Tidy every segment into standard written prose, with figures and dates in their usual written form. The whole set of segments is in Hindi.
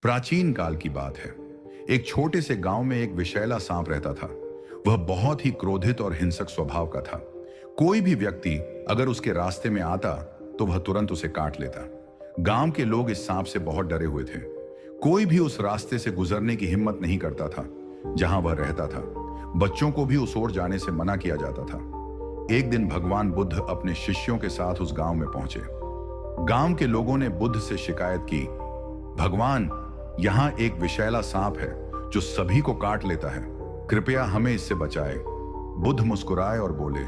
प्राचीन काल की बात है। एक छोटे से गांव में एक विषैला सांप रहता था। वह बहुत ही क्रोधित और हिंसक स्वभाव का था। कोई भी व्यक्ति अगर उसके रास्ते में आता तो वह तुरंत उसे काट लेता। गांव के लोग इस सांप से बहुत डरे हुए थे। कोई भी उस रास्ते से गुजरने की हिम्मत नहीं करता था जहां वह रहता था। बच्चों को भी उस ओर जाने से मना किया जाता था। एक दिन भगवान बुद्ध अपने शिष्यों के साथ उस गांव में पहुंचे। गांव के लोगों ने बुद्ध से शिकायत की, भगवान, यहाँ एक विषैला सांप है जो सभी को काट लेता है, कृपया हमें इससे बचाएं। बुद्ध मुस्कुराए और बोले,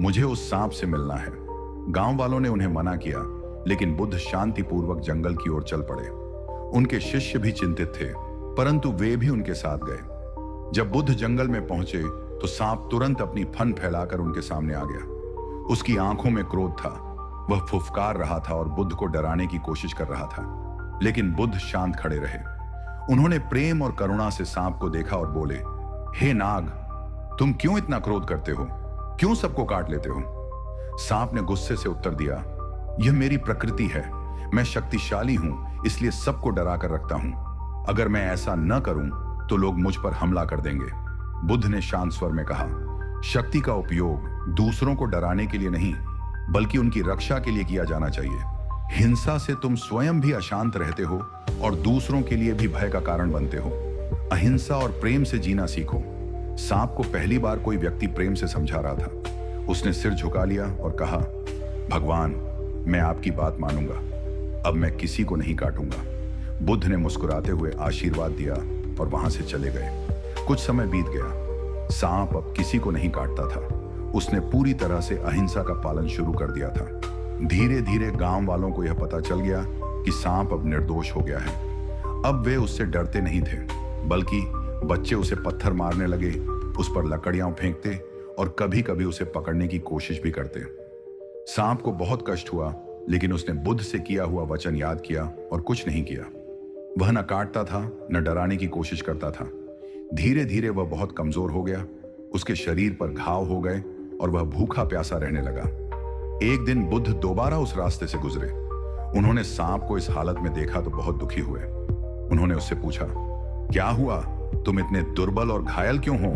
मुझे उस सांप से मिलना है। गांव वालों ने उन्हें मना किया, लेकिन बुद्ध शांतिपूर्वक जंगल की ओर चल पड़े। उनके शिष्य भी चिंतित थे, परंतु वे भी उनके साथ गए। जब बुद्ध जंगल में पहुंचे तो सांप तुरंत अपनी फन फैलाकर उनके सामने आ गया। उसकी आंखों में क्रोध था। वह फुफकार रहा था और बुद्ध को डराने की कोशिश कर रहा था, लेकिन बुद्ध शांत खड़े रहे। उन्होंने प्रेम और करुणा से सांप को देखा और बोले, हे नाग, तुम क्यों इतना क्रोध करते हो? क्यों सबको काट लेते हो? सांप ने गुस्से से उत्तर दिया, यह मेरी प्रकृति है। मैं शक्तिशाली हूं, इसलिए सबको डरा कर रखता हूं। अगर मैं ऐसा न करूं तो लोग मुझ पर हमला कर देंगे। बुद्ध ने शांत स्वर में कहा, शक्ति का उपयोग दूसरों को डराने के लिए नहीं, बल्कि उनकी रक्षा के लिए किया जाना चाहिए। हिंसा से तुम स्वयं भी अशांत रहते हो और दूसरों के लिए भी भय का कारण बनते हो। अहिंसा और प्रेम से जीना सीखो। सांप को पहली बार कोई व्यक्ति प्रेम से समझा रहा था। उसने सिर झुका लिया और कहा, भगवान, मैं आपकी बात मानूंगा। अब मैं किसी को नहीं काटूंगा। बुद्ध ने मुस्कुराते हुए आशीर्वाद दिया और वहां से चले गए। कुछ समय बीत गया। सांप अब किसी को नहीं काटता था। उसने पूरी तरह से अहिंसा का पालन शुरू कर दिया था। धीरे धीरे गांव वालों को यह पता चल गया कि सांप अब निर्दोष हो गया है। अब वे उससे डरते नहीं थे, बल्कि बच्चे उसे पत्थर मारने लगे, उस पर लकड़ियां फेंकते और कभी कभी उसे पकड़ने की कोशिश भी करते। सांप को बहुत कष्ट हुआ, लेकिन उसने बुद्ध से किया हुआ वचन याद किया और कुछ नहीं किया। वह न काटता था, न डराने की कोशिश करता था। धीरे धीरे वह बहुत कमजोर हो गया। उसके शरीर पर घाव हो गए और वह भूखा प्यासा रहने लगा। एक दिन बुद्ध दोबारा उस रास्ते से गुजरे। उन्होंने सांप को इस हालत में देखा तो बहुत दुखी हुए। उन्होंने उससे पूछा, क्या हुआ? तुम इतने दुर्बल और घायल क्यों हो?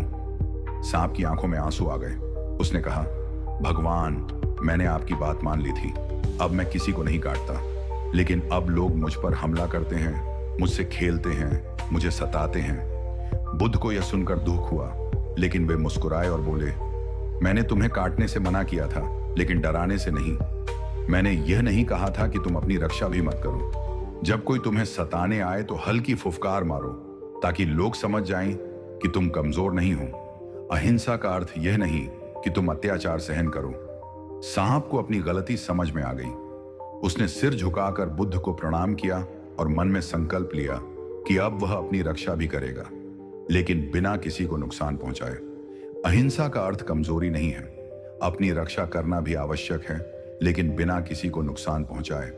सांप की आंखों में आंसू आ गए। उसने कहा, भगवान, मैंने आपकी बात मान ली थी। अब मैं किसी को नहीं काटता, लेकिन अब लोग मुझ पर हमला करते हैं, मुझसे खेलते हैं, मुझे सताते हैं। बुद्ध को यह सुनकर दुख हुआ, लेकिन वे मुस्कुराए और बोले, मैंने तुम्हें काटने से मना किया था, लेकिन डराने से नहीं। मैंने यह नहीं कहा था कि तुम अपनी रक्षा भी मत करो। जब कोई तुम्हें सताने आए तो हल्की फुफकार मारो, ताकि लोग समझ जाएं कि तुम कमजोर नहीं हो। अहिंसा का अर्थ यह नहीं कि तुम अत्याचार सहन करो। सांप को अपनी गलती समझ में आ गई। उसने सिर झुकाकर बुद्ध को प्रणाम किया और मन में संकल्प लिया कि अब वह अपनी रक्षा भी करेगा, लेकिन बिना किसी को नुकसान पहुंचाए। अहिंसा का अर्थ कमजोरी नहीं है। अपनी रक्षा करना भी आवश्यक है, लेकिन बिना किसी को नुकसान पहुंचाए।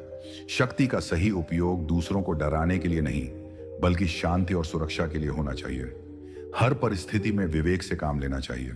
शक्ति का सही उपयोग दूसरों को डराने के लिए नहीं, बल्कि शांति और सुरक्षा के लिए होना चाहिए। हर परिस्थिति में विवेक से काम लेना चाहिए।